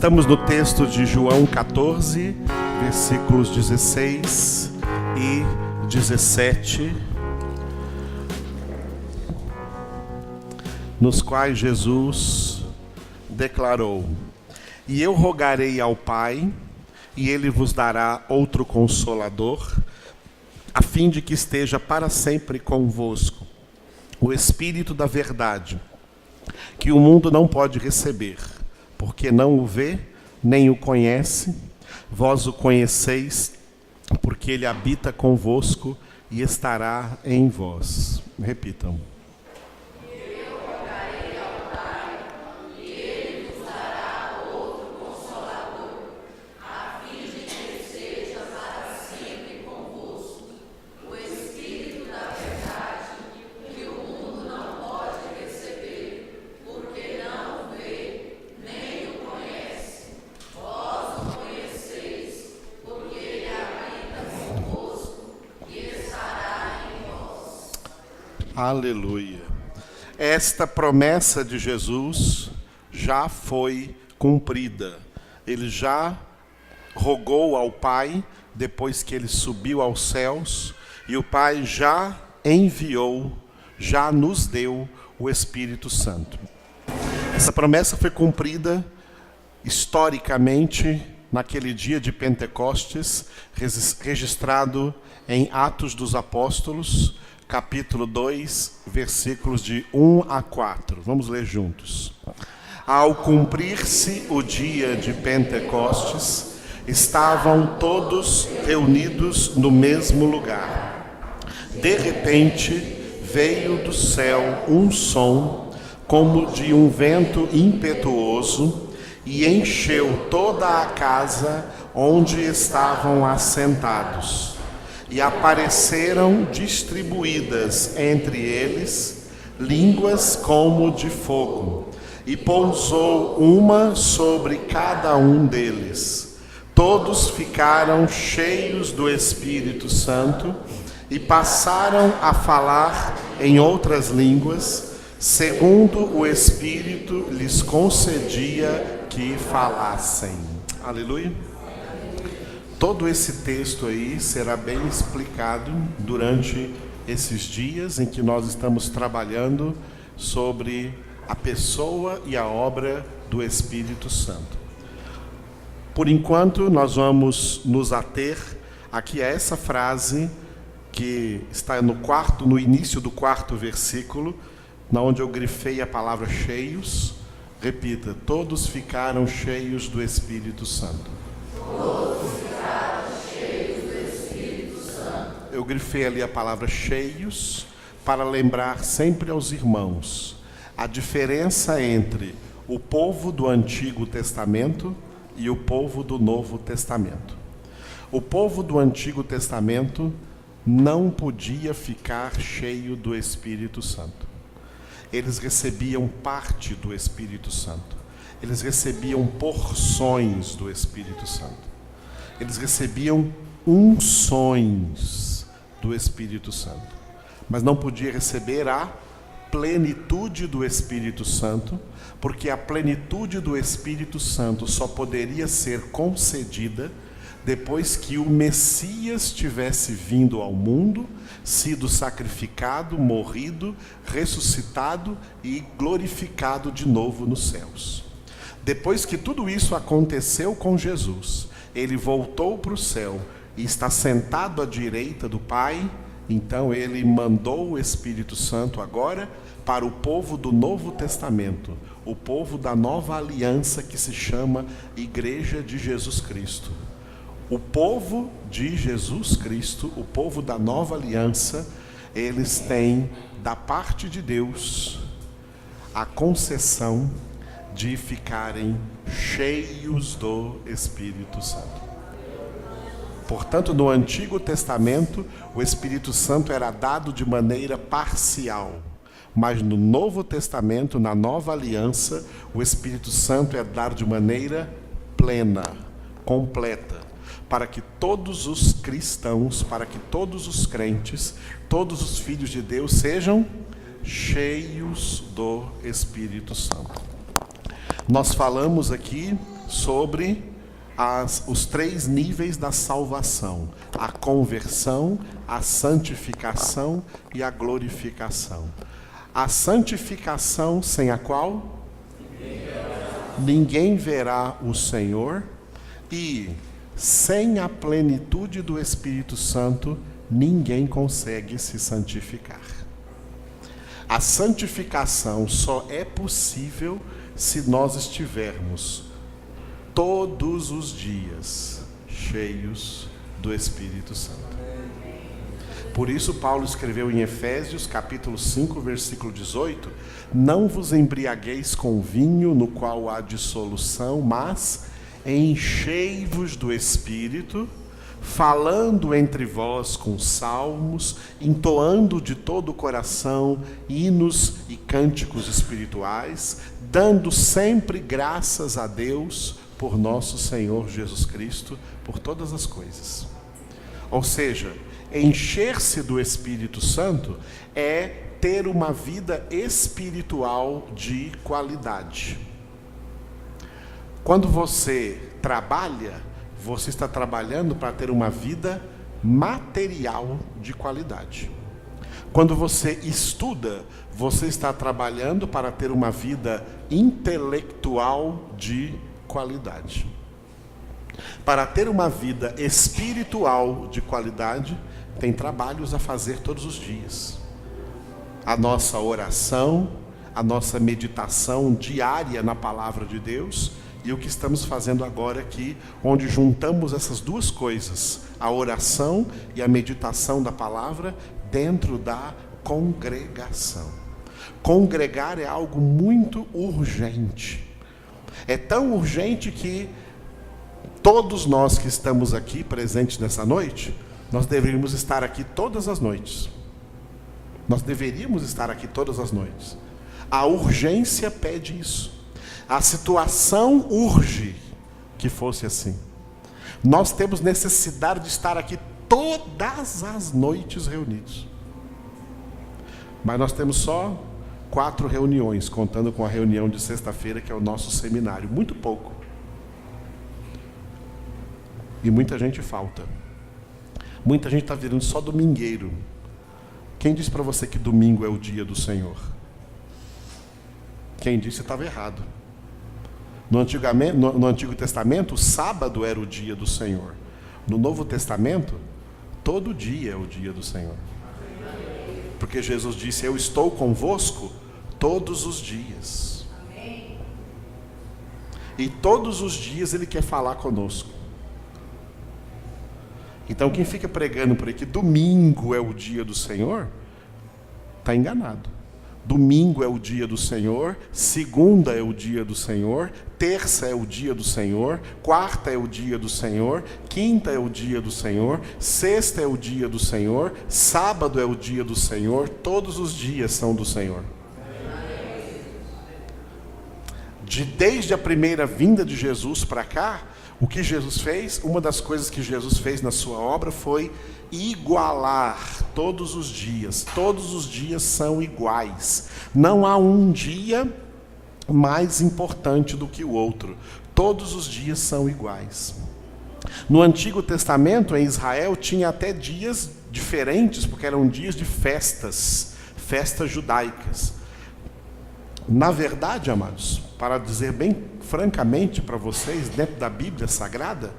Estamos no texto de João 14, versículos 16 e 17, nos quais Jesus declarou: "E eu rogarei ao Pai, e Ele vos dará outro Consolador, a fim de que esteja para sempre convosco, o Espírito da verdade, que o mundo não pode receber, porque não o vê, nem o conhece. Vós o conheceis, porque Ele habita convosco e estará em vós." Repitam. Aleluia. Esta promessa de Jesus já foi cumprida. Ele já rogou ao Pai depois que ele subiu aos céus, e o Pai já enviou, já nos deu o Espírito Santo. Essa promessa foi cumprida historicamente naquele dia de Pentecostes, registrado em Atos dos Apóstolos, capítulo 2, versículos de 1 a 4. Vamos ler juntos. Ao cumprir-se o dia de Pentecostes, estavam todos reunidos no mesmo lugar. De repente, veio do céu um som, como de um vento impetuoso, e encheu toda a casa onde estavam assentados. E apareceram distribuídas entre eles línguas como de fogo, e pousou uma sobre cada um deles. Todos ficaram cheios do Espírito Santo e passaram a falar em outras línguas, segundo o Espírito lhes concedia que falassem. Aleluia. Todo esse texto aí será bem explicado durante esses dias em que nós estamos trabalhando sobre a pessoa e a obra do Espírito Santo. Por enquanto, nós vamos nos ater aqui a essa frase que está no início do 4º versículo, na onde eu grifei a palavra cheios. Repita: todos ficaram cheios do Espírito Santo. Eu grifei ali a palavra cheios para lembrar sempre aos irmãos a diferença entre o povo do Antigo Testamento e o povo do Novo Testamento. O povo do Antigo Testamento não podia ficar cheio do Espírito Santo. Eles recebiam parte do Espírito Santo. Eles recebiam porções do Espírito Santo. Eles recebiam unções do Espírito Santo, mas não podia receber a plenitude do Espírito Santo, porque a plenitude do Espírito Santo só poderia ser concedida depois que o Messias tivesse vindo ao mundo, sido sacrificado, morrido, ressuscitado e glorificado de novo nos céus. Depois que tudo isso aconteceu com Jesus, ele voltou para o céu e está sentado à direita do Pai. Então ele mandou o Espírito Santo agora para o povo do Novo Testamento, o povo da nova aliança que se chama Igreja de Jesus Cristo. O povo de Jesus Cristo, o povo da nova aliança, eles têm da parte de Deus a concessão de ficarem cheios do Espírito Santo. Portanto, no Antigo Testamento, o Espírito Santo era dado de maneira parcial. Mas no Novo Testamento, na Nova Aliança, o Espírito Santo é dado de maneira plena, completa, para que todos os cristãos, para que todos os crentes, todos os filhos de Deus sejam cheios do Espírito Santo. Nós falamos aqui sobre os 3 níveis da salvação: a conversão, a santificação e a glorificação. A santificação, sem a qual ninguém verá o Senhor, e sem a plenitude do Espírito Santo, ninguém consegue se santificar. A santificação só é possível se nós estivermos todos os dias cheios do Espírito Santo. Por isso Paulo escreveu em Efésios, capítulo 5, versículo 18: não vos embriagueis com vinho, no qual há dissolução, mas enchei-vos do Espírito, falando entre vós com salmos, entoando de todo o coração hinos e cânticos espirituais, dando sempre graças a Deus por nosso Senhor Jesus Cristo, por todas as coisas. Ou seja, encher-se do Espírito Santo é ter uma vida espiritual de qualidade. Quando você trabalha, você está trabalhando para ter uma vida material de qualidade. Quando você estuda, você está trabalhando para ter uma vida intelectual de qualidade. Para ter uma vida espiritual de qualidade, tem trabalhos a fazer todos os dias. A nossa oração, a nossa meditação diária na palavra de Deus, e o que estamos fazendo agora aqui, onde juntamos essas duas coisas, a oração e a meditação da palavra, dentro da congregação. Congregar é algo muito urgente. É tão urgente que todos nós que estamos aqui presentes nessa noite, nós deveríamos estar aqui todas as noites. Nós deveríamos estar aqui todas as noites. A urgência pede isso. A situação urge que fosse assim. Nós temos necessidade de estar aqui todas as noites reunidos. Mas nós temos só 4 reuniões, contando com a reunião de sexta-feira, que é o nosso seminário. Muito pouco. E muita gente falta. Muita gente está virando só domingueiro. Quem disse para você que domingo é o dia do Senhor? Quem disse estava errado. No Antigo Testamento, o sábado era o dia do Senhor. No Novo Testamento, todo dia é o dia do Senhor. Porque Jesus disse: eu estou convosco todos os dias. E todos os dias Ele quer falar conosco. Então quem fica pregando por aí que domingo é o dia do Senhor, está enganado. Domingo é o dia do Senhor, segunda é o dia do Senhor, terça é o dia do Senhor, quarta é o dia do Senhor, quinta é o dia do Senhor, sexta é o dia do Senhor, sábado é o dia do Senhor, todos os dias são do Senhor. Desde a primeira vinda de Jesus para cá, o que Jesus fez, uma das coisas que Jesus fez na sua obra foi igualar todos os dias são iguais. Não há um dia mais importante do que o outro. Todos os dias são iguais. No Antigo Testamento, em Israel, tinha até dias diferentes, porque eram dias de festas judaicas. Na verdade, amados, para dizer bem francamente para vocês, dentro da Bíblia Sagrada,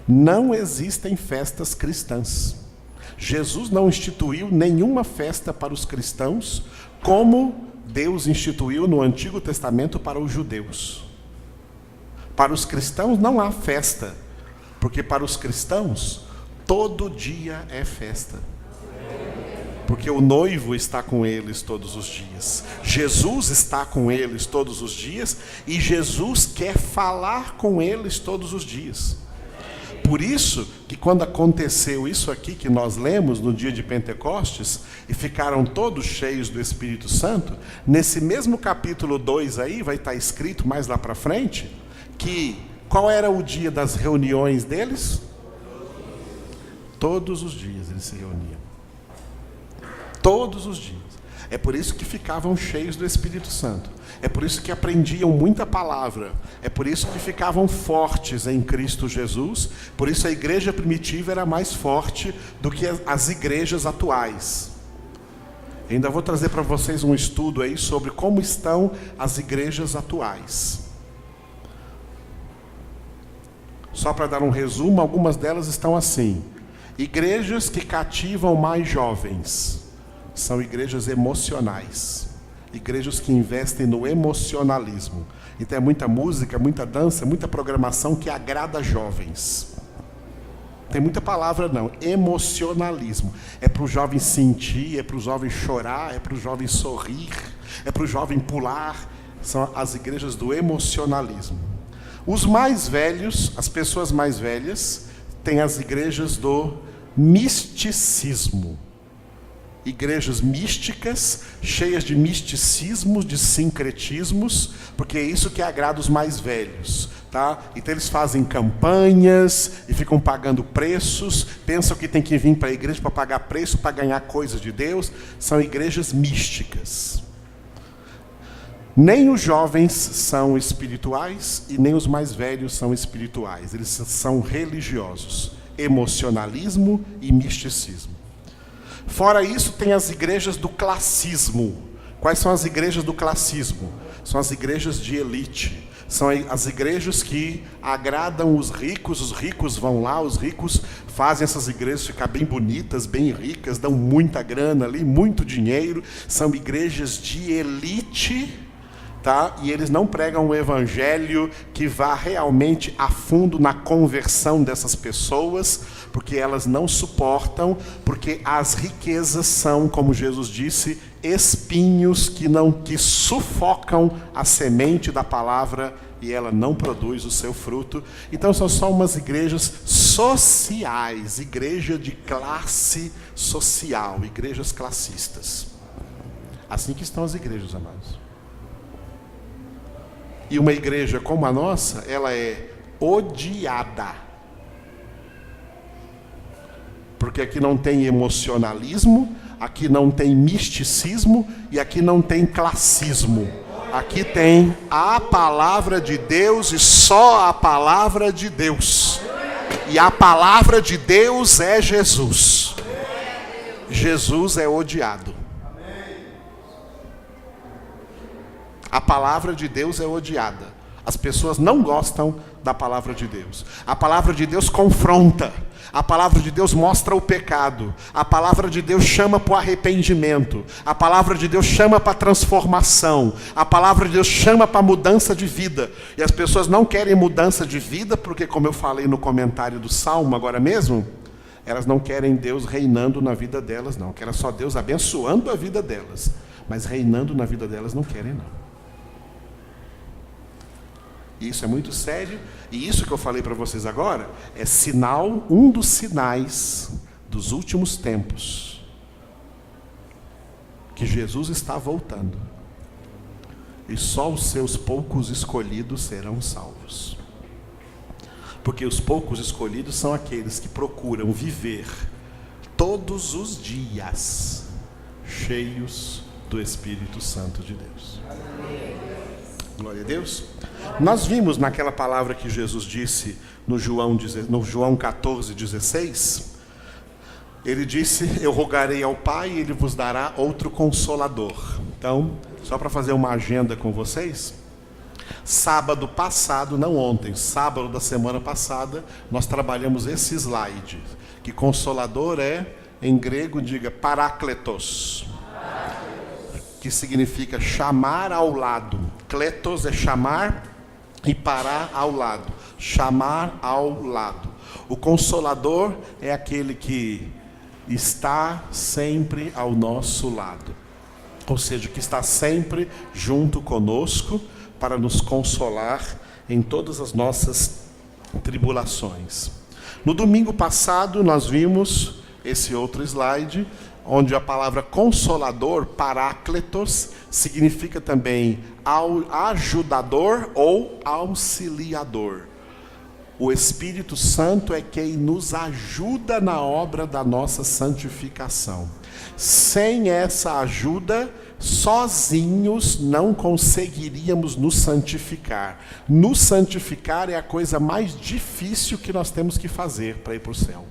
não existem festas cristãs. Jesus não instituiu nenhuma festa para os cristãos, como Deus instituiu no Antigo Testamento para os judeus. Para os cristãos não há festa, porque para os cristãos todo dia é festa. Porque o noivo está com eles todos os dias. Jesus está com eles todos os dias e Jesus quer falar com eles todos os dias. Por isso que quando aconteceu isso aqui que nós lemos no dia de Pentecostes e ficaram todos cheios do Espírito Santo, nesse mesmo capítulo 2 aí vai estar escrito mais lá para frente que qual era o dia das reuniões deles? Todos os dias eles se reuniam. Todos os dias. É por isso que ficavam cheios do Espírito Santo. É por isso que aprendiam muita palavra. É por isso que ficavam fortes em Cristo Jesus. Por isso a igreja primitiva era mais forte do que as igrejas atuais. Ainda vou trazer para vocês um estudo aí sobre como estão as igrejas atuais. Só para dar um resumo, algumas delas estão assim: igrejas que cativam mais jovens. São igrejas emocionais, igrejas que investem no emocionalismo. Então é muita música, muita dança, muita programação que agrada jovens. Tem muita palavra não, emocionalismo. É para o jovem sentir, é para o jovem chorar, é para o jovem sorrir, é para o jovem pular. São as igrejas do emocionalismo. Os mais velhos, as pessoas mais velhas, têm as igrejas do misticismo. Igrejas místicas, cheias de misticismos, de sincretismos, porque é isso que agrada os mais velhos, tá? Então eles fazem campanhas e ficam pagando preços, pensam que tem que vir para a igreja para pagar preço, para ganhar coisas de Deus. São igrejas místicas. Nem os jovens são espirituais e nem os mais velhos são espirituais. Eles são religiosos, emocionalismo e misticismo. Fora isso, tem as igrejas do classismo. Quais são as igrejas do classismo? São as igrejas de elite. São as igrejas que agradam os ricos vão lá, os ricos fazem essas igrejas ficar bem bonitas, bem ricas, dão muita grana ali, muito dinheiro. São igrejas de elite, tá? E eles não pregam um evangelho que vá realmente a fundo na conversão dessas pessoas, porque elas não suportam, porque as riquezas são, como Jesus disse, espinhos que sufocam a semente da palavra e ela não produz o seu fruto. Então são só umas igrejas sociais, igreja de classe social, igrejas classistas. Assim que estão as igrejas, amados. E uma igreja como a nossa, ela é odiada. Porque aqui não tem emocionalismo, aqui não tem misticismo e aqui não tem classismo. Aqui tem a palavra de Deus e só a palavra de Deus. E a palavra de Deus é Jesus. Jesus é odiado. A palavra de Deus é odiada. As pessoas não gostam da palavra de Deus. A palavra de Deus confronta. A palavra de Deus mostra o pecado. A palavra de Deus chama para o arrependimento. A palavra de Deus chama para a transformação. A palavra de Deus chama para a mudança de vida. E as pessoas não querem mudança de vida porque, como eu falei no comentário do Salmo agora mesmo, elas não querem Deus reinando na vida delas, não. Querem só Deus abençoando a vida delas. Mas reinando na vida delas não querem, não. Isso é muito sério, e isso que eu falei para vocês agora é sinal, um dos sinais dos últimos tempos, que Jesus está voltando, e só os seus poucos escolhidos serão salvos, porque os poucos escolhidos são aqueles que procuram viver todos os dias cheios do Espírito Santo de Deus. Glória a Deus. Nós vimos naquela palavra que Jesus disse no João 14,16, ele disse: eu rogarei ao Pai e Ele vos dará outro Consolador. Então, só para fazer uma agenda com vocês, sábado passado, não ontem, sábado da semana passada, nós trabalhamos esse slide, que Consolador é, em grego, diga Parácletos, que significa chamar ao lado. Kletos é chamar e parar ao lado. Chamar ao lado. O Consolador é aquele que está sempre ao nosso lado. Ou seja, que está sempre junto conosco para nos consolar em todas as nossas tribulações. No domingo passado nós vimos esse outro slide, onde a palavra Consolador, Parácletos, significa também ajudador ou auxiliador. O Espírito Santo é quem nos ajuda na obra da nossa santificação. Sem essa ajuda, sozinhos não conseguiríamos nos santificar. Nos santificar é a coisa mais difícil que nós temos que fazer para ir para o céu.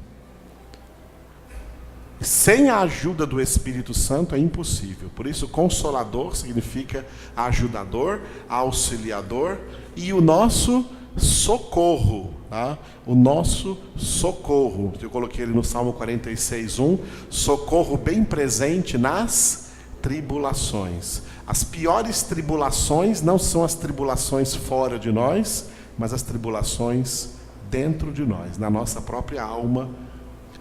Sem a ajuda do Espírito Santo é impossível. Por isso, Consolador significa ajudador, auxiliador e o nosso socorro. Tá? O nosso socorro. Eu coloquei ele no Salmo 46:1. Socorro bem presente nas tribulações. As piores tribulações não são as tribulações fora de nós, mas as tribulações dentro de nós, na nossa própria alma.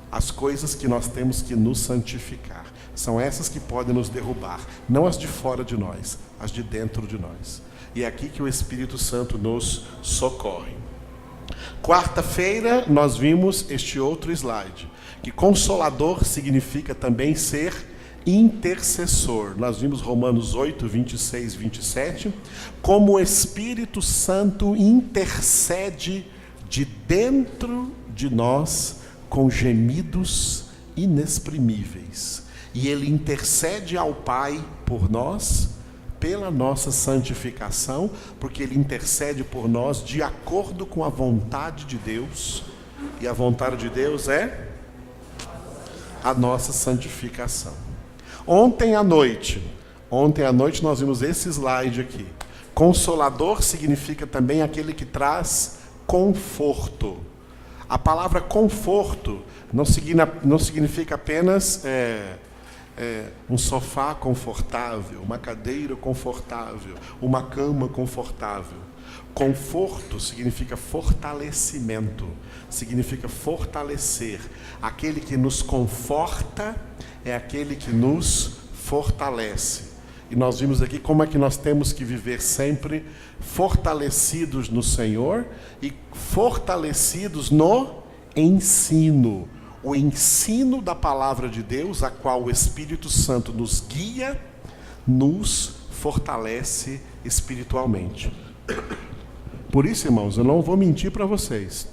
As coisas que nós temos que nos santificar. São essas que podem nos derrubar. Não as de fora de nós, as de dentro de nós. E é aqui que o Espírito Santo nos socorre. Quarta-feira nós vimos este outro slide. Que Consolador significa também ser intercessor. Nós vimos Romanos 8, 26, 27. Como o Espírito Santo intercede de dentro de nós com gemidos inexprimíveis. E Ele intercede ao Pai por nós, pela nossa santificação, porque Ele intercede por nós de acordo com a vontade de Deus. E a vontade de Deus é a nossa santificação. Ontem à noite nós vimos esse slide aqui. Consolador significa também aquele que traz conforto. A palavra conforto não significa apenas um sofá confortável, uma cadeira confortável, uma cama confortável. Conforto significa fortalecimento, significa fortalecer. Aquele que nos conforta é aquele que nos fortalece. E nós vimos aqui como é que nós temos que viver sempre fortalecidos no Senhor e fortalecidos no ensino. O ensino da palavra de Deus, a qual o Espírito Santo nos guia, nos fortalece espiritualmente. Por isso, irmãos, eu não vou mentir para vocês.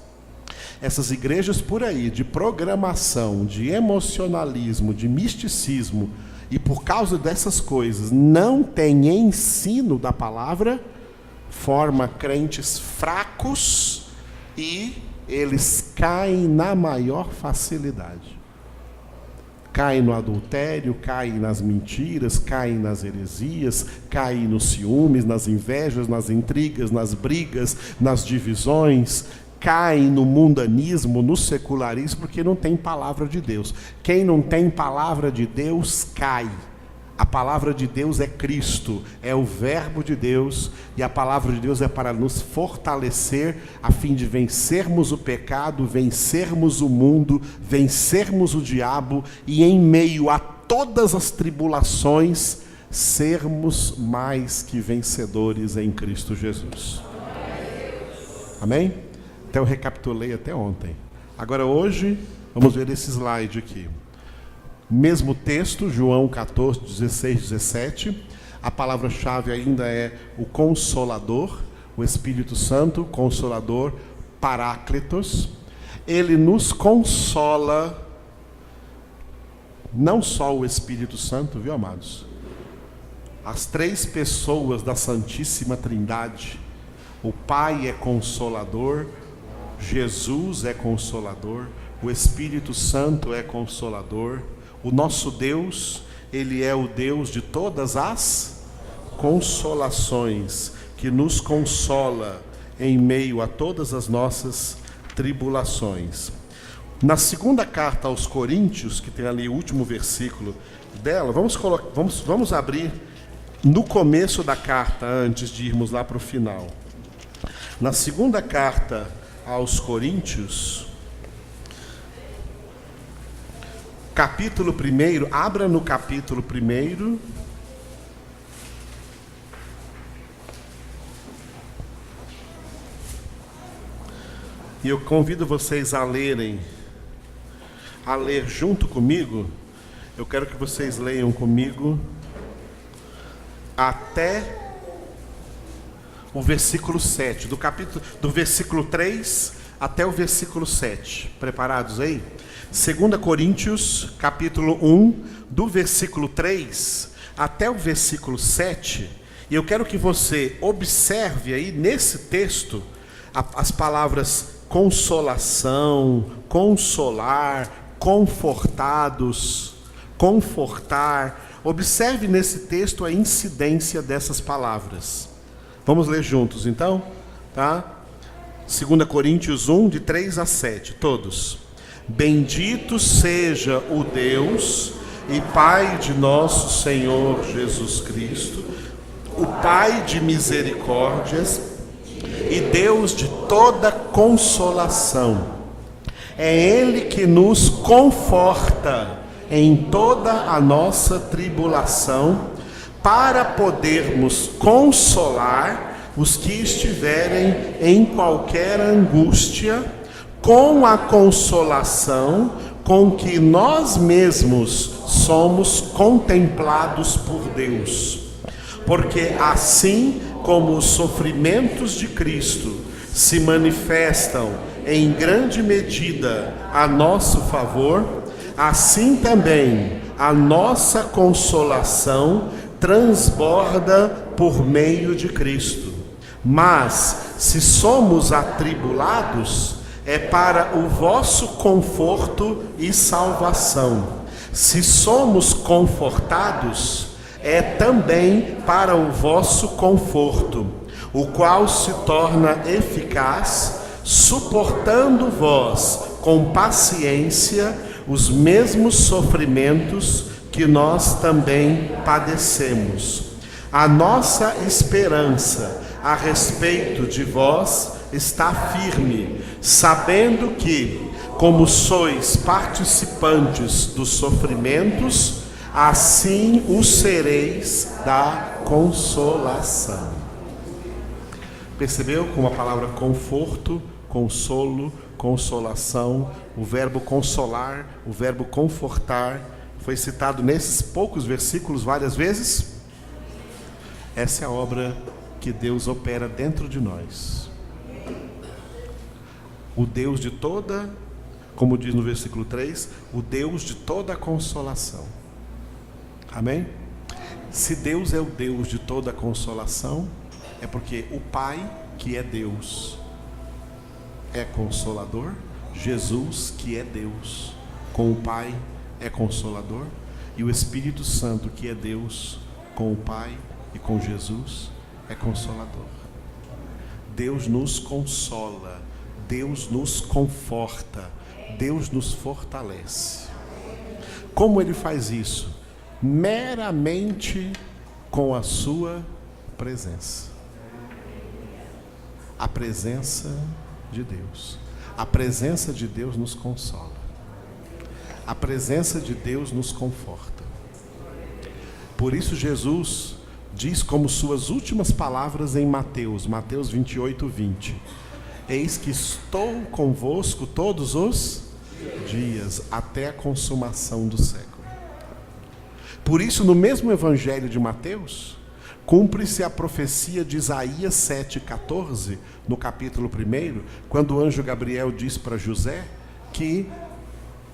Essas igrejas por aí, de programação, de emocionalismo, de misticismo, e por causa dessas coisas não tem ensino da palavra, forma crentes fracos e eles caem na maior facilidade. Caem no adultério, caem nas mentiras, caem nas heresias, caem nos ciúmes, nas invejas, nas intrigas, nas brigas, nas divisões, caem no mundanismo, no secularismo, porque não tem palavra de Deus. Quem não tem palavra de Deus cai. A palavra de Deus é Cristo, é o verbo de Deus, e a palavra de Deus é para nos fortalecer, a fim de vencermos o pecado, vencermos o mundo, vencermos o diabo, e em meio a todas as tribulações, sermos mais que vencedores em Cristo Jesus. Amém? Então eu recapitulei até ontem. Agora hoje, vamos ver esse slide aqui. Mesmo texto, João 14, 16, 17. A palavra-chave ainda é o Consolador, o Espírito Santo, Consolador, Paráclitos. Ele nos consola, não só o Espírito Santo, viu, amados? As três pessoas da Santíssima Trindade. O Pai é Consolador, Jesus é Consolador, o Espírito Santo é Consolador. O nosso Deus, Ele é o Deus de todas as consolações, que nos consola em meio a todas as nossas tribulações. Na segunda carta aos Coríntios, que tem ali o último versículo dela, vamos abrir no começo da carta, antes de irmos lá para o final. Na segunda carta aos Coríntios, capítulo 1, abra no capítulo 1. E eu convido vocês a ler junto comigo. Eu quero que vocês leiam comigo até o versículo 7, do versículo 3 até o versículo 7. Preparados aí? 2 Coríntios, capítulo 1, do versículo 3 até o versículo 7. E eu quero que você observe aí nesse texto as palavras consolação, consolar, confortados, confortar. Observe nesse texto a incidência dessas palavras. Vamos ler juntos então? Tá? 2 Coríntios 1, de 3 a 7, todos. Bendito seja o Deus e Pai de nosso Senhor Jesus Cristo, o Pai de misericórdias e Deus de toda consolação. É Ele que nos conforta em toda a nossa tribulação, para podermos consolar os que estiverem em qualquer angústia, com a consolação com que nós mesmos somos contemplados por Deus. Porque assim como os sofrimentos de Cristo se manifestam em grande medida a nosso favor, assim também a nossa consolação transborda por meio de Cristo. Mas, se somos atribulados, é para o vosso conforto e salvação. Se somos confortados, é também para o vosso conforto, o qual se torna eficaz, suportando vós com paciência os mesmos sofrimentos que nós também padecemos. A nossa esperança a respeito de vós está firme, sabendo que, como sois participantes dos sofrimentos, assim o sereis da consolação. Percebeu como a palavra conforto, consolo, consolação, o verbo consolar, o verbo confortar, foi citado nesses poucos versículos várias vezes? Essa é a obra que Deus opera dentro de nós. O Deus de toda, como diz no versículo 3, o Deus de toda consolação. Amém? Se Deus é o Deus de toda consolação, é porque o Pai, que é Deus, é consolador. Jesus, que é Deus, com o Pai, é consolador. E o Espírito Santo, que é Deus, com o Pai e com Jesus, é consolador. Deus nos consola, Deus nos conforta, Deus nos fortalece. Como Ele faz isso? Meramente com a sua presença. A presença de Deus. A presença de Deus nos consola. A presença de Deus nos conforta. Por isso Jesus diz como suas últimas palavras em Mateus 28, 20. Eis que estou convosco todos os dias, até a consumação do século. Por isso, no mesmo evangelho de Mateus, cumpre-se a profecia de Isaías 7,14, no capítulo 1, quando o anjo Gabriel diz para José que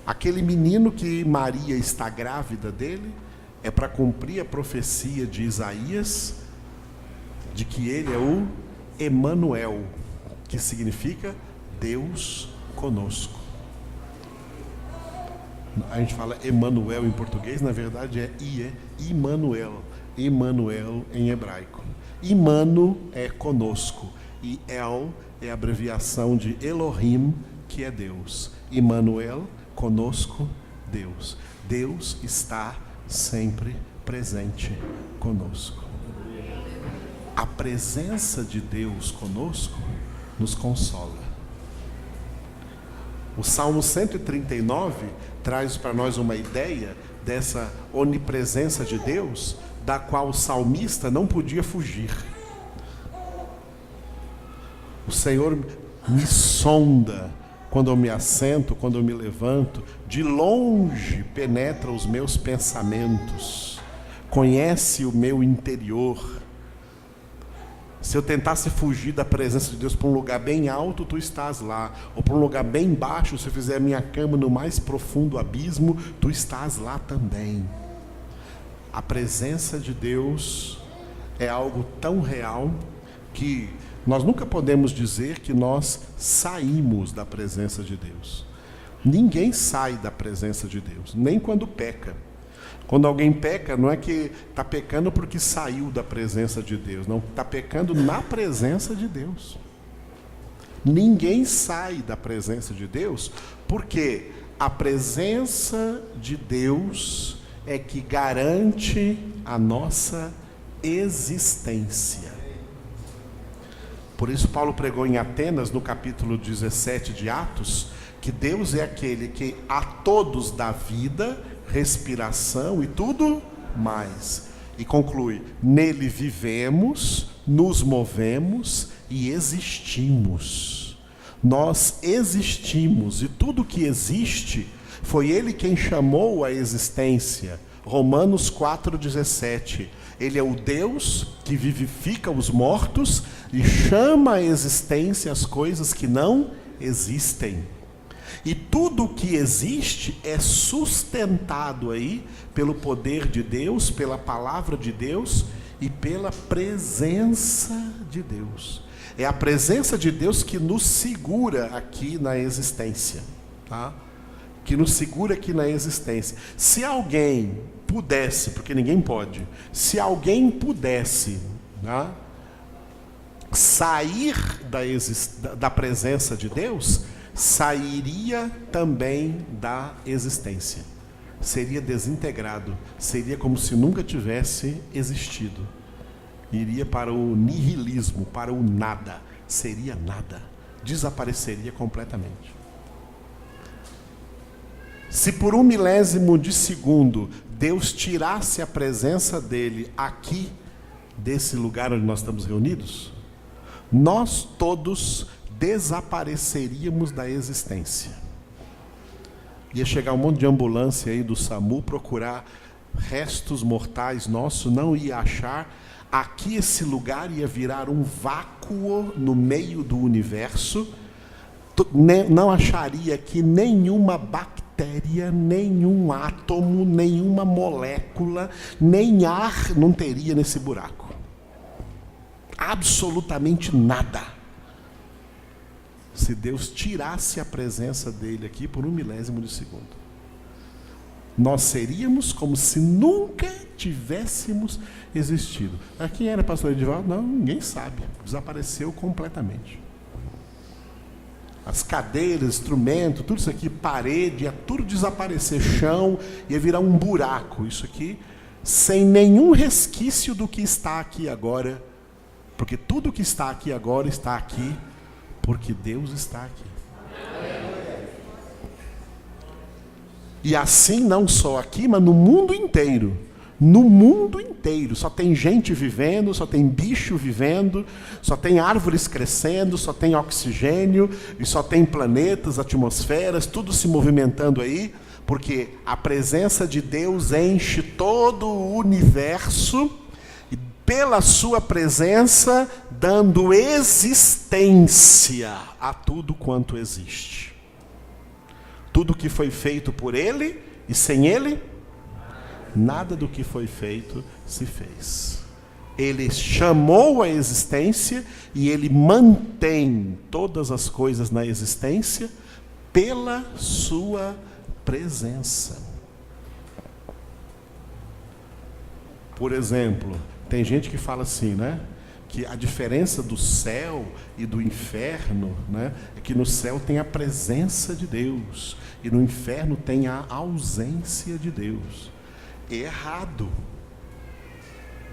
aquele menino que Maria está grávida dele é para cumprir a profecia de Isaías, de que ele é o Emanuel, que significa Deus conosco. A gente fala Emanuel em português, na verdade é Immanuel. Emmanuel em hebraico. Imano é conosco e El é a abreviação de Elohim, que é Deus. Immanuel, conosco, Deus. Deus está sempre presente conosco. A presença de Deus conosco nos consola. O Salmo 139 traz para nós uma ideia dessa onipresença de Deus, da qual o salmista não podia fugir. O Senhor me sonda quando eu me assento, quando eu me levanto, de longe penetra os meus pensamentos, conhece o meu interior. Se eu tentasse fugir da presença de Deus para um lugar bem alto, tu estás lá. Ou para um lugar bem baixo, se eu fizer a minha cama no mais profundo abismo, tu estás lá também. A presença de Deus é algo tão real que nós nunca podemos dizer que nós saímos da presença de Deus. Ninguém sai da presença de Deus, nem quando peca. Quando alguém peca, não é que está pecando porque saiu da presença de Deus. Não, está pecando na presença de Deus. Ninguém sai da presença de Deus, porque a presença de Deus é que garante a nossa existência. Por isso Paulo pregou em Atenas, no capítulo 17 de Atos, que Deus é aquele que a todos dá vida, respiração e tudo mais. E conclui: nele vivemos, nos movemos e existimos. Nós existimos, e tudo que existe foi ele quem chamou a existência. Romanos 4,17. Ele é o Deus que vivifica os mortos e chama à existência as coisas que não existem. E tudo o que existe é sustentado aí pelo poder de Deus, pela palavra de Deus e pela presença de Deus. É a presença de Deus que nos segura aqui na existência, tá? Que nos segura aqui na existência. Se alguém pudesse, porque ninguém pode, se alguém pudesse, tá, sair da presença de Deus, sairia também da existência. Seria desintegrado, seria como se nunca tivesse existido. Iria para o nihilismo, para o nada. Seria nada, desapareceria completamente. Se por 1/1000 de segundo Deus tirasse a presença dele aqui, desse lugar onde nós estamos reunidos, nós todos desapareceríamos da existência. Ia chegar um monte de ambulância aí do SAMU procurar restos mortais nossos, não ia achar. Aqui esse lugar ia virar um vácuo no meio do universo. Não acharia aqui nenhuma bactéria, nenhum átomo, nenhuma molécula, nem ar não teria nesse buraco. Absolutamente nada. Se Deus tirasse a presença dele aqui por 1/1000 de segundo, nós seríamos como se nunca tivéssemos existido. Quem era pastor Edivaldo? Não, ninguém sabe. Desapareceu completamente. As cadeiras, instrumento, tudo isso aqui, parede, ia tudo desaparecer, chão, ia virar um buraco. Isso aqui, sem nenhum resquício do que está aqui agora, porque tudo que está aqui agora está aqui porque Deus está aqui. E assim não só aqui, mas no mundo inteiro. No mundo inteiro. Só tem gente vivendo, só tem bicho vivendo, só tem árvores crescendo, só tem oxigênio, e só tem planetas, atmosferas, tudo se movimentando aí, porque a presença de Deus enche todo o universo, e pela sua presença, dando existência a tudo quanto existe. Tudo que foi feito por Ele, e sem Ele, nada do que foi feito se fez. Ele chamou a existência e Ele mantém todas as coisas na existência pela sua presença. Por exemplo, tem gente que fala assim, né? Que a diferença do céu e do inferno, né, é que no céu tem a presença de Deus e no inferno tem a ausência de Deus. Errado.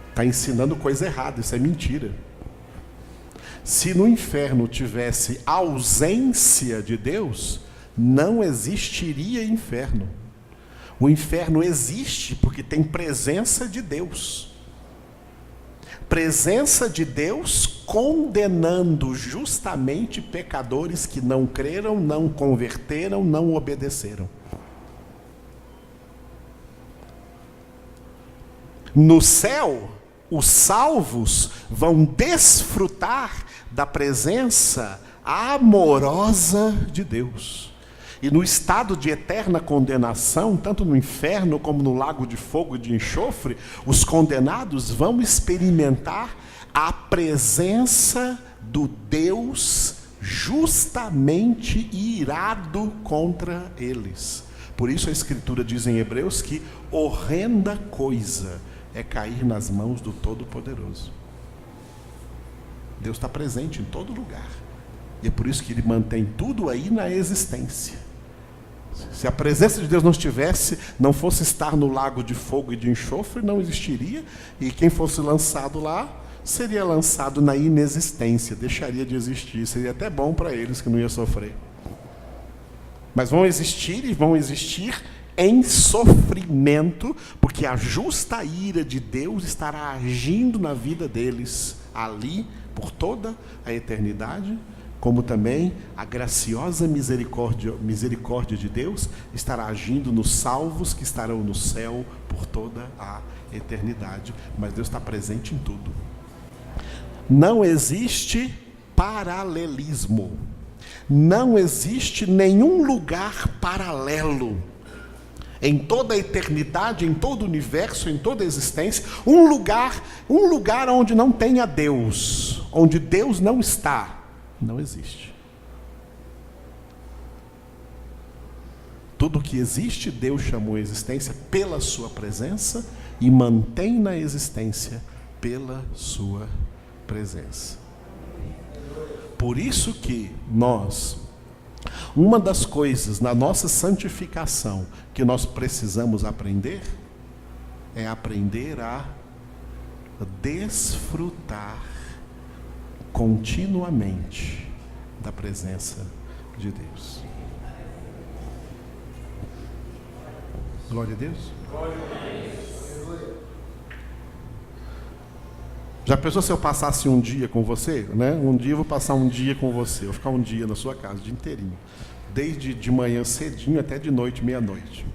Está ensinando coisa errada, isso é mentira. Se no inferno tivesse ausência de Deus, não existiria inferno. O inferno existe porque tem presença de Deus. Presença de Deus condenando justamente pecadores que não creram, não converteram, não obedeceram. No céu, os salvos vão desfrutar da presença amorosa de Deus. E no estado de eterna condenação, tanto no inferno como no lago de fogo e de enxofre, os condenados vão experimentar a presença do Deus justamente irado contra eles. Por isso a Escritura diz em Hebreus que horrenda coisa é cair nas mãos do Todo-Poderoso. Deus está presente em todo lugar. E é por isso que Ele mantém tudo aí na existência. Se a presença de Deus não fosse estar no lago de fogo e de enxofre, não existiria. E quem fosse lançado lá, seria lançado na inexistência, deixaria de existir. Seria até bom para eles, que não ia sofrer. Mas vão existir e vão existir em sofrimento, porque a justa ira de Deus estará agindo na vida deles ali por toda a eternidade, como também a graciosa misericórdia de Deus estará agindo nos salvos que estarão no céu por toda a eternidade. Mas Deus está presente em tudo. Não existe paralelismo. Não existe nenhum lugar paralelo. Em toda a eternidade, em todo o universo, em toda a existência, um lugar onde não tenha Deus, onde Deus não está, não existe. Tudo que existe, Deus chamou a existência pela sua presença e mantém na existência pela sua presença. Por isso que uma das coisas na nossa santificação que nós precisamos aprender é aprender a desfrutar continuamente da presença de Deus. Glória a Deus. Glória a Deus. Já pensou se eu passasse um dia com você, né? Um dia eu vou passar um dia com você, eu vou ficar um dia na sua casa, o dia inteirinho. Desde de manhã cedinho até de noite, meia-noite.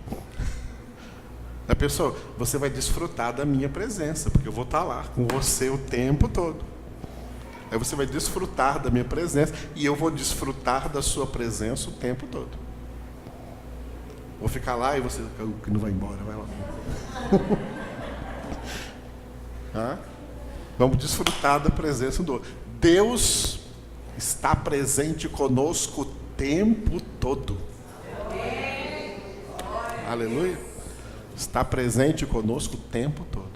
Já pensou? Você vai desfrutar da minha presença, porque eu vou estar lá com você o tempo todo. Aí você vai desfrutar da minha presença e eu vou desfrutar da sua presença o tempo todo. Vou ficar lá e você que não vai embora, vai lá. Vamos desfrutar da presença do outro. Deus está presente conosco o tempo todo. Aleluia. Está presente conosco o tempo todo.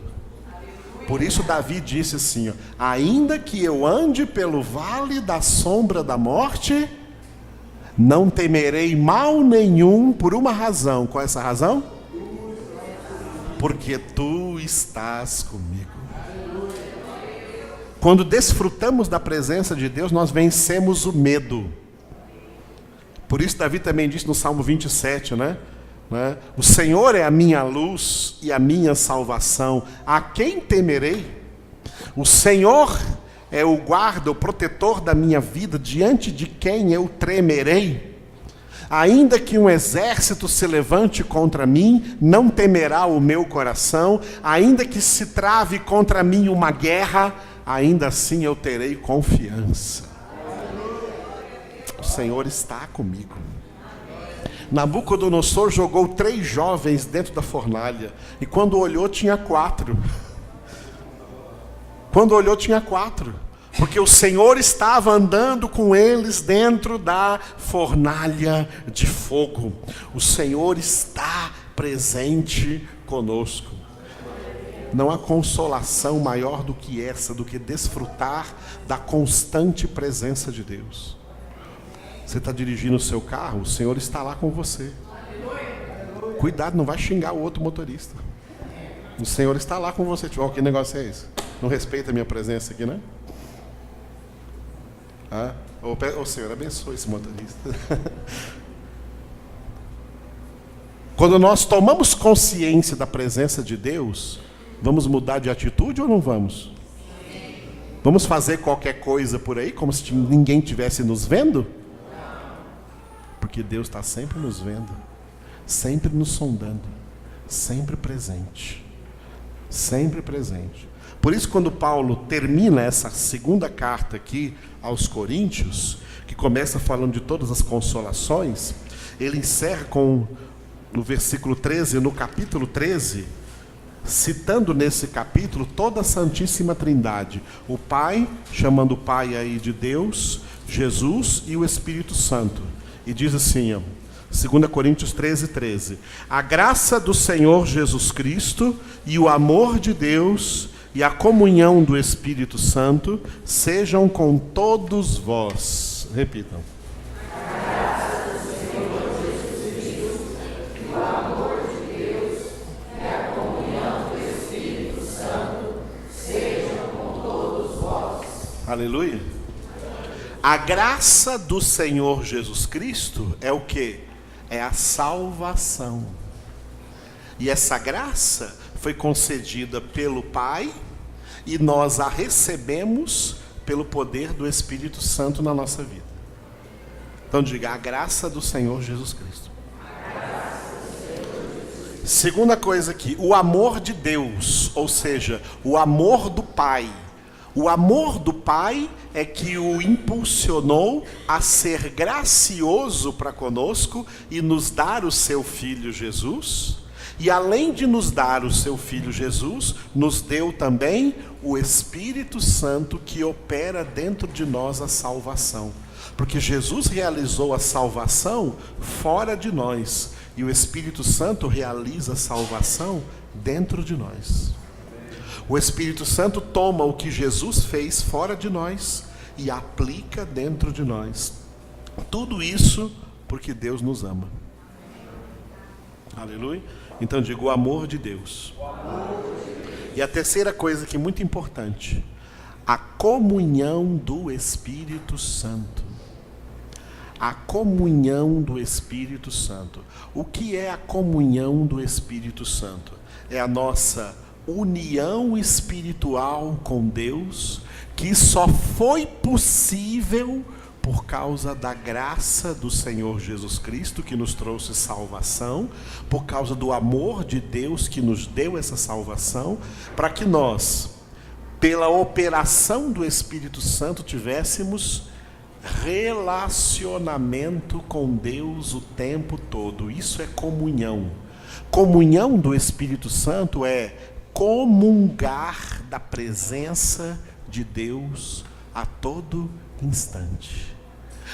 Por isso Davi disse assim, ó, ainda que eu ande pelo vale da sombra da morte, não temerei mal nenhum por uma razão. Qual é essa razão? Porque tu estás comigo. Quando desfrutamos da presença de Deus, nós vencemos o medo. Por isso Davi também disse no Salmo 27, né? O Senhor é a minha luz e a minha salvação. A quem temerei? O Senhor é o guarda, o protetor da minha vida, diante de quem eu tremerei? Ainda que um exército se levante contra mim, não temerá o meu coração. Ainda que se trave contra mim uma guerra, ainda assim eu terei confiança. O Senhor está comigo. Nabucodonosor jogou 3 jovens dentro da fornalha. E quando olhou, tinha 4. Quando olhou, tinha 4. Porque o Senhor estava andando com eles dentro da fornalha de fogo. O Senhor está presente conosco. Não há consolação maior do que essa, do que desfrutar da constante presença de Deus. Você está dirigindo o seu carro, o Senhor está lá com você. Cuidado, não vai xingar o outro motorista. O Senhor está lá com você. Tipo, que negócio é esse? Não respeita a minha presença aqui, né? O Senhor abençoe esse motorista. Quando nós tomamos consciência da presença de Deus, vamos mudar de atitude ou não vamos? Vamos fazer qualquer coisa por aí, como se ninguém estivesse nos vendo? Porque Deus está sempre nos vendo, sempre nos sondando, sempre presente. sempre presente. Por isso, quando Paulo termina essa segunda carta aqui aos Coríntios, que começa falando de todas as consolações, ele encerra no versículo 13, no capítulo 13, citando nesse capítulo toda a Santíssima Trindade. O Pai, chamando o Pai aí de Deus, Jesus e o Espírito Santo. E diz assim, 2 Coríntios 13, 13. A graça do Senhor Jesus Cristo e o amor de Deus e a comunhão do Espírito Santo sejam com todos vós. Repitam. Aleluia. A graça do Senhor Jesus Cristo é o quê? É a salvação. E essa graça foi concedida pelo Pai e nós a recebemos pelo poder do Espírito Santo na nossa vida. Então diga, a graça do Senhor Jesus Cristo. Segunda coisa aqui, o amor de Deus, ou seja, o amor do Pai. O amor do Pai é que o impulsionou a ser gracioso para conosco e nos dar o seu Filho Jesus. E além de nos dar o seu Filho Jesus, nos deu também o Espírito Santo que opera dentro de nós a salvação. Porque Jesus realizou a salvação fora de nós. E o Espírito Santo realiza a salvação dentro de nós. O Espírito Santo toma o que Jesus fez fora de nós e aplica dentro de nós. Tudo isso porque Deus nos ama. Aleluia. Então digo, o amor de Deus. E a terceira coisa que é muito importante, a comunhão do Espírito Santo. A comunhão do Espírito Santo. O que é a comunhão do Espírito Santo? É a nossa união espiritual com Deus, que só foi possível por causa da graça do Senhor Jesus Cristo, que nos trouxe salvação, por causa do amor de Deus que nos deu essa salvação, para que nós, pela operação do Espírito Santo, tivéssemos relacionamento com Deus o tempo todo. Isso é comunhão. Comunhão do Espírito Santo é comungar da presença de Deus a todo instante.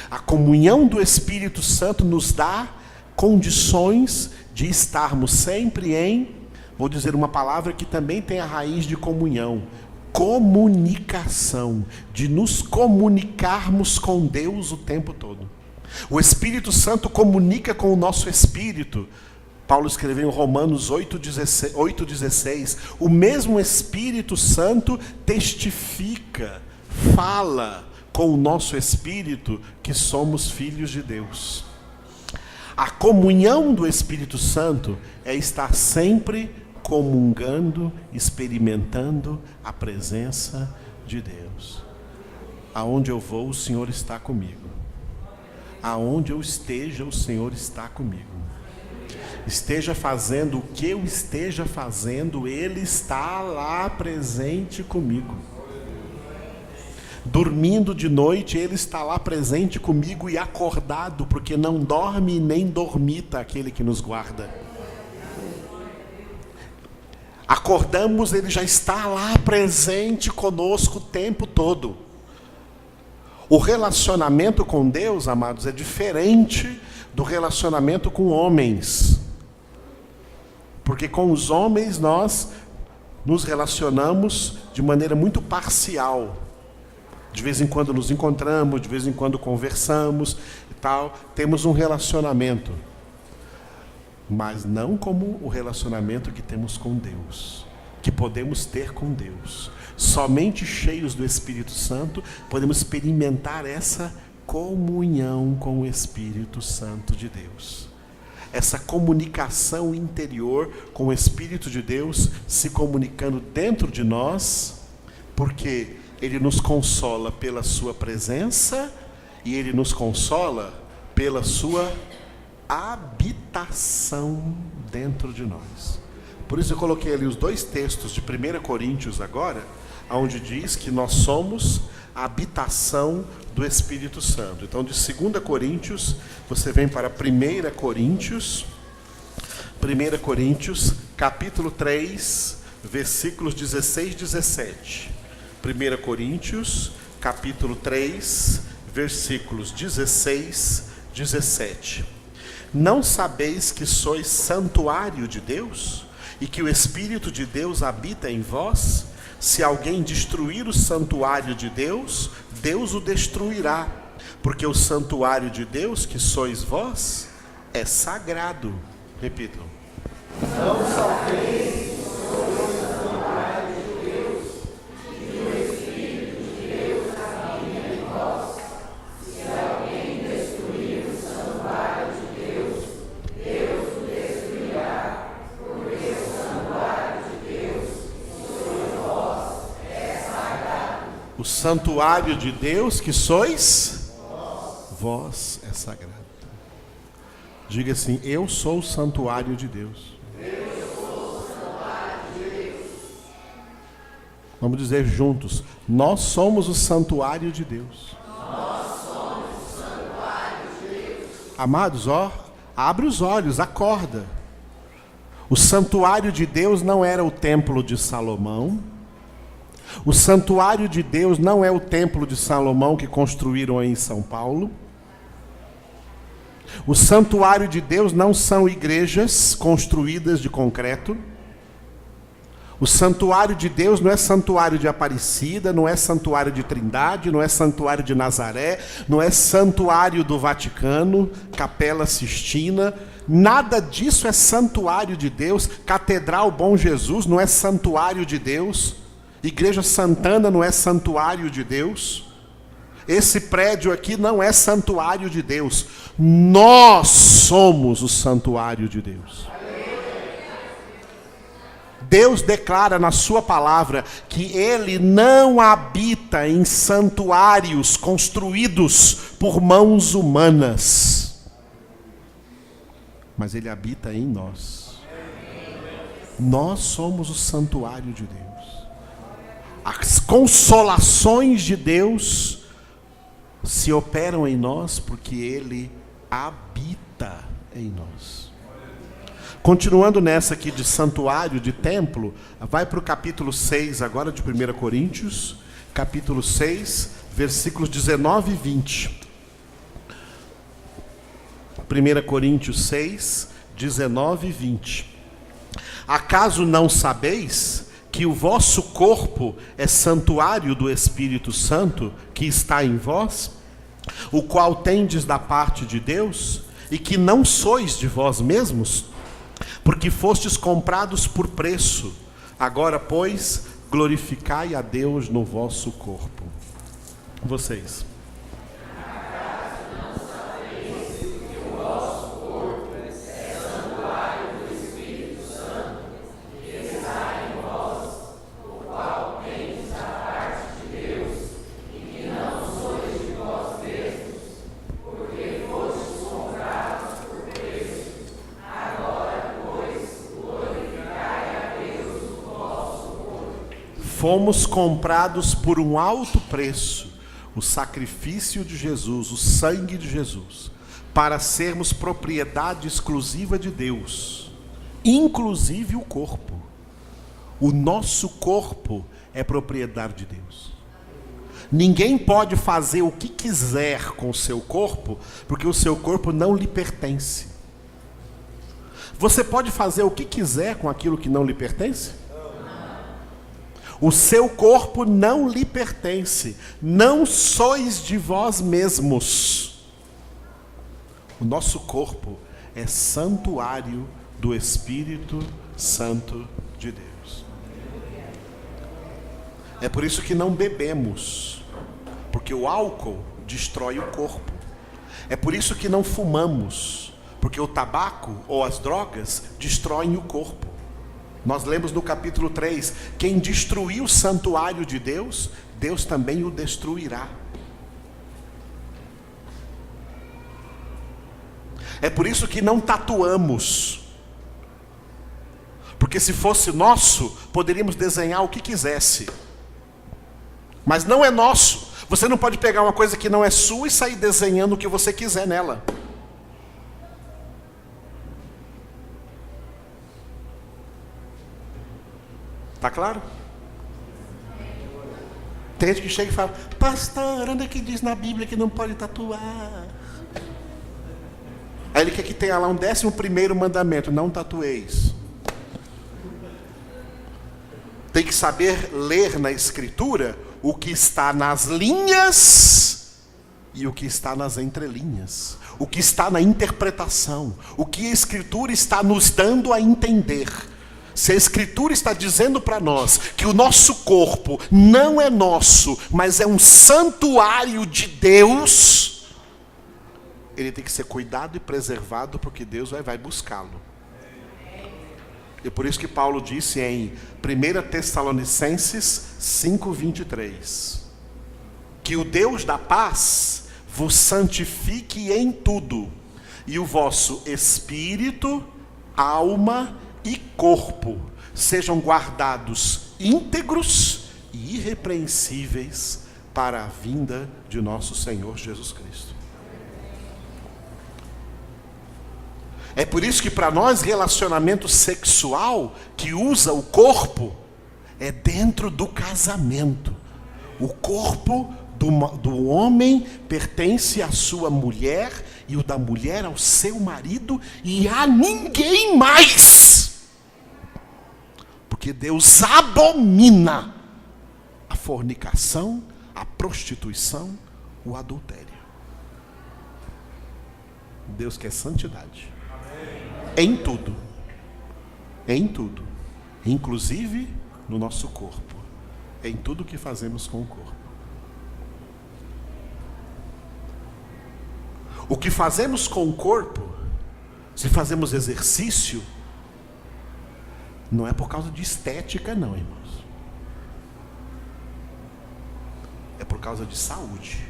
A comunhão do Espírito Santo nos dá condições de estarmos sempre em, vou dizer uma palavra que também tem a raiz de comunhão, comunicação, de nos comunicarmos com Deus o tempo todo. O Espírito Santo comunica com o nosso espírito. Paulo escreveu em Romanos 8,16, o mesmo Espírito Santo testifica, fala com o nosso espírito que somos filhos de Deus. A comunhão do Espírito Santo é estar sempre comungando, experimentando a presença de Deus. Aonde eu vou, o Senhor está comigo. Aonde eu esteja, o Senhor está comigo. Esteja fazendo o que eu esteja fazendo, Ele está lá presente comigo. Dormindo de noite, Ele está lá presente comigo e acordado, porque não dorme nem dormita aquele que nos guarda. Acordamos, Ele já está lá presente conosco o tempo todo. O relacionamento com Deus, amados, é diferente do relacionamento com homens. Porque com os homens nós nos relacionamos de maneira muito parcial. De vez em quando nos encontramos, de vez em quando conversamos e tal. Temos um relacionamento. Mas não como o relacionamento que temos com Deus. Que podemos ter com Deus. Somente cheios do Espírito Santo podemos experimentar essa comunhão com o Espírito Santo de Deus. Essa comunicação interior com o Espírito de Deus se comunicando dentro de nós, porque Ele nos consola pela sua presença e Ele nos consola pela sua habitação dentro de nós. Por isso eu coloquei ali os dois textos de 1 Coríntios agora, onde diz que nós somos a habitação do Espírito Santo. Então, de 2 Coríntios, você vem para 1 Coríntios, capítulo 3, versículos 16 e 17. 1 Coríntios, capítulo 3, versículos 16 e 17. Não sabeis que sois santuário de Deus e que o Espírito de Deus habita em vós? Se alguém destruir o santuário de Deus, Deus o destruirá, porque o santuário de Deus, que sois vós, é sagrado. Repitam. Não sabeis que sois o santuário de Deus e o Espírito de Deus habita em vós. Se alguém destruir o santuário de Deus, Deus o destruirá, porque o santuário de Deus, que sois vós, é sagrado. O santuário de Deus, que sois vós, é sagrado. Diga assim: eu sou o santuário de Deus. Vamos dizer juntos: nós somos o santuário de Deus. Nós somos o santuário de Deus. Amados, abre os olhos, acorda. O santuário de Deus não era o templo de Salomão. O santuário de Deus não é o templo de Salomão que construíram aí em São Paulo. O santuário de Deus não são igrejas construídas de concreto. O santuário de Deus não é santuário de Aparecida, não é santuário de Trindade, não é santuário de Nazaré, não é santuário do Vaticano, Capela Sistina. Nada disso é santuário de Deus. Catedral Bom Jesus não é santuário de Deus. Igreja Santana não é santuário de Deus. Esse prédio aqui não é santuário de Deus. Nós somos o santuário de Deus. Deus declara na sua palavra que Ele não habita em santuários construídos por mãos humanas, mas Ele habita em nós. Nós somos o santuário de Deus. As consolações de Deus se operam em nós porque Ele habita em nós. Continuando nessa aqui de santuário, de templo, vai para o capítulo 6 agora de 1 Coríntios, capítulo 6, versículos 19 e 20. 1 Coríntios 6, 19 e 20. Acaso não sabeis que o vosso corpo é santuário do Espírito Santo que está em vós, o qual tendes da parte de Deus, e que não sois de vós mesmos? Porque fostes comprados por preço. Agora, pois, glorificai a Deus no vosso corpo. Vocês. Acaso não sabeis que o vosso corpo é santuário do Espírito Santo que está em vós, o qual tendes da parte de Deus, e que não sois de vós mesmos, porque fostes comprados por preço. Agora, fomos comprados por um alto preço, o sacrifício de Jesus, o sangue de Jesus, para sermos propriedade exclusiva de Deus, inclusive o corpo. O nosso corpo é propriedade de Deus. Ninguém pode fazer o que quiser com o seu corpo, porque o seu corpo não lhe pertence. Você pode fazer o que quiser com aquilo que não lhe pertence? O seu corpo não lhe pertence. Não sois de vós mesmos. O nosso corpo é santuário do Espírito Santo de Deus. É por isso que não bebemos, porque o álcool destrói o corpo. É por isso que não fumamos, porque o tabaco ou as drogas destroem o corpo. Nós lemos no capítulo 3, quem destruiu o santuário de Deus, Deus também o destruirá. É por isso que não tatuamos, Porque se fosse nosso, poderíamos desenhar o que quisesse. Mas não é nosso. Você não pode pegar uma coisa que não é sua e sair desenhando o que você quiser nela. Tá claro? Tem gente que chega e fala: pastor, onde é que diz na Bíblia que não pode tatuar? Aí ele quer que tenha lá um 11º mandamento: não tatueis. Tem que saber ler na Escritura o que está nas linhas e o que está nas entrelinhas, o que está na interpretação, o que a Escritura está nos dando a entender. Se a Escritura está dizendo para nós que o nosso corpo não é nosso, mas é um santuário de Deus, ele tem que ser cuidado e preservado, porque Deus vai buscá-lo. E por isso que Paulo disse em 1 Tessalonicenses 5:23, que o Deus da paz vos santifique em tudo, e o vosso espírito, alma e corpo sejam guardados íntegros e irrepreensíveis para a vinda de nosso Senhor Jesus Cristo. É por isso que para nós relacionamento sexual que usa o corpo é dentro do casamento. O corpo do homem pertence à sua mulher e o da mulher ao seu marido e a ninguém mais. Porque Deus abomina a fornicação, a prostituição, o adultério. Deus quer santidade. Em tudo. Em tudo. Inclusive no nosso corpo. Em tudo que fazemos com o corpo. O que fazemos com o corpo, se fazemos exercício, não é por causa de estética, não, irmãos. É por causa de saúde.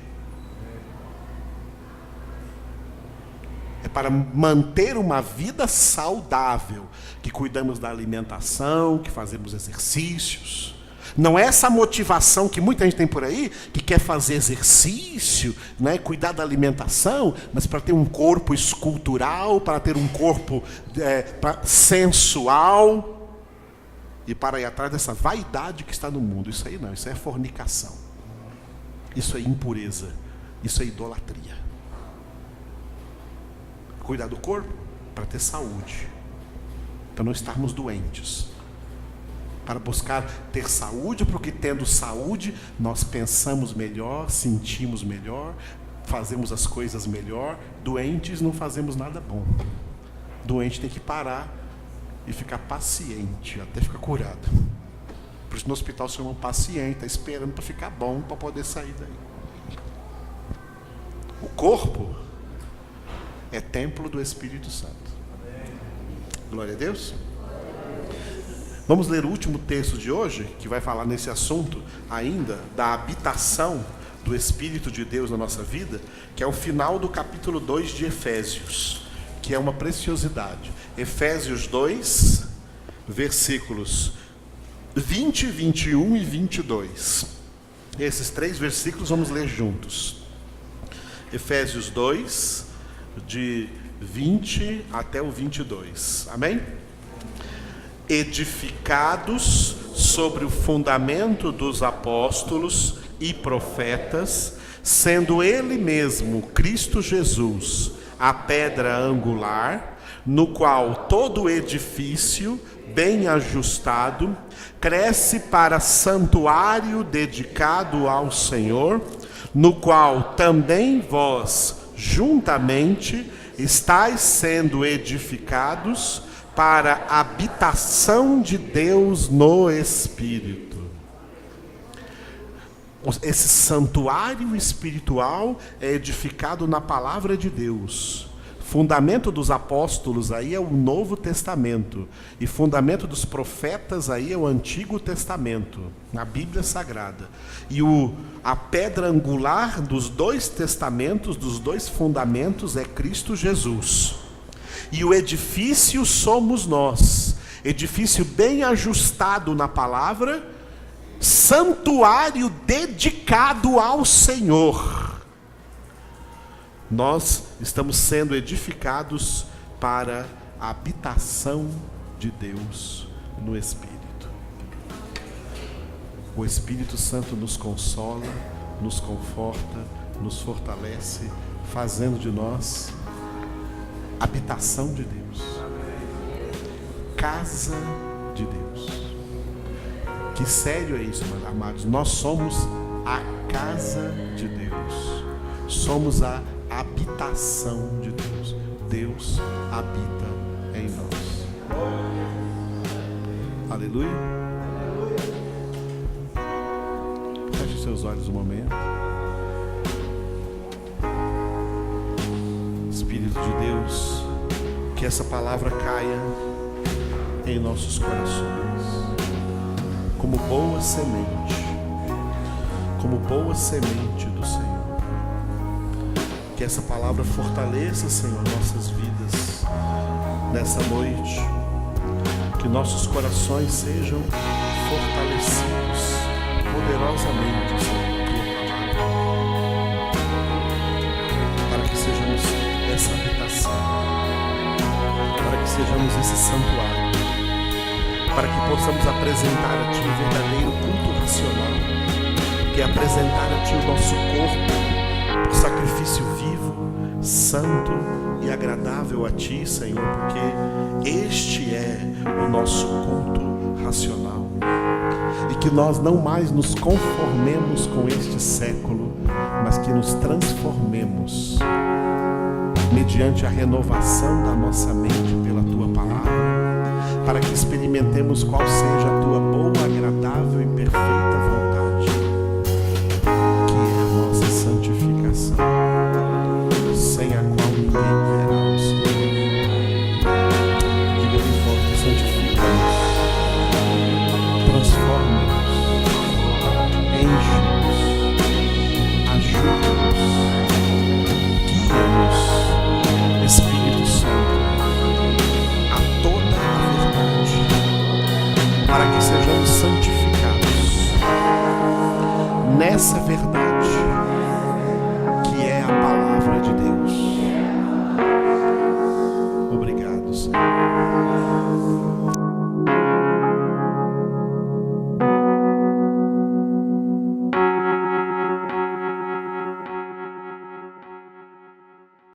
É para manter uma vida saudável, que cuidamos da alimentação, que fazemos exercícios. Não é essa motivação que muita gente tem por aí, que quer fazer exercício, né, cuidar da alimentação, mas para ter um corpo escultural, para ter um corpo sensual, e para ir atrás dessa vaidade que está no mundo. Isso aí não, isso é fornicação. Isso é impureza. Isso é idolatria. Cuidar do corpo para ter saúde, para não estarmos doentes, para buscar ter saúde, porque tendo saúde nós pensamos melhor, sentimos melhor, fazemos as coisas melhor. Doentes não fazemos nada bom. Doente tem que parar e ficar paciente até ficar curado. Por isso no hospital se chama paciente, está esperando para ficar bom, para poder sair daí. O corpo é templo do Espírito Santo. Glória a Deus. Vamos ler o último texto de hoje, que vai falar nesse assunto ainda, da habitação do Espírito de Deus na nossa vida, que é o final do capítulo 2 de Efésios, que é uma preciosidade. Efésios 2, versículos 20, 21 e 22. Esses 3 versículos vamos ler juntos. Efésios 2, de 20 até o 22. Amém? Edificados sobre o fundamento dos apóstolos e profetas, sendo Ele mesmo, Cristo Jesus, a pedra angular, no qual todo edifício, bem ajustado, cresce para santuário dedicado ao Senhor, no qual também vós, juntamente, estáis sendo edificados para a habitação de Deus no Espírito. Esse santuário espiritual é edificado na palavra de Deus. Fundamento dos apóstolos aí é o Novo Testamento, e fundamento dos profetas aí é o Antigo Testamento, na Bíblia Sagrada. E a pedra angular dos 2 testamentos, dos 2 fundamentos, é Cristo Jesus. E o edifício somos nós, edifício bem ajustado na palavra, santuário dedicado ao Senhor. Nós estamos sendo edificados para a habitação de Deus no Espírito. O Espírito Santo nos consola, nos conforta, nos fortalece, fazendo de nós habitação de Deus, casa de Deus. Que sério é isso, meus amados? Nós somos a casa de Deus, somos a habitação de Deus. Deus habita em nós. Aleluia. Feche seus olhos um momento. Espírito de Deus, que essa palavra caia em nossos corações como boa semente do Senhor. Que essa palavra fortaleça, Senhor, nossas vidas nessa noite. Que nossos corações sejam fortalecidos poderosamente, Senhor, por tua palavra, para que sejamos essa habitação, para que sejamos esse santuário, para que possamos apresentar a Ti o verdadeiro culto racional, que é apresentar a Ti o nosso corpo por sacrifício vivo, santo e agradável a Ti, Senhor, porque este é o nosso culto racional. E que nós não mais nos conformemos com este século, mas que nos transformemos mediante a renovação da nossa mente pela Tua palavra, para que experimentemos qual seja a Tua boa, agradável e perfeita vontade, que é a nossa santificação, sem a qual ninguém verá o Senhor. Diga bem forte: santifica-nos, transforma-nos, enche-nos, ajuda-nos, guia-nos, Espírito Santo, a toda a verdade, para que sejamos santificados nessa verdade,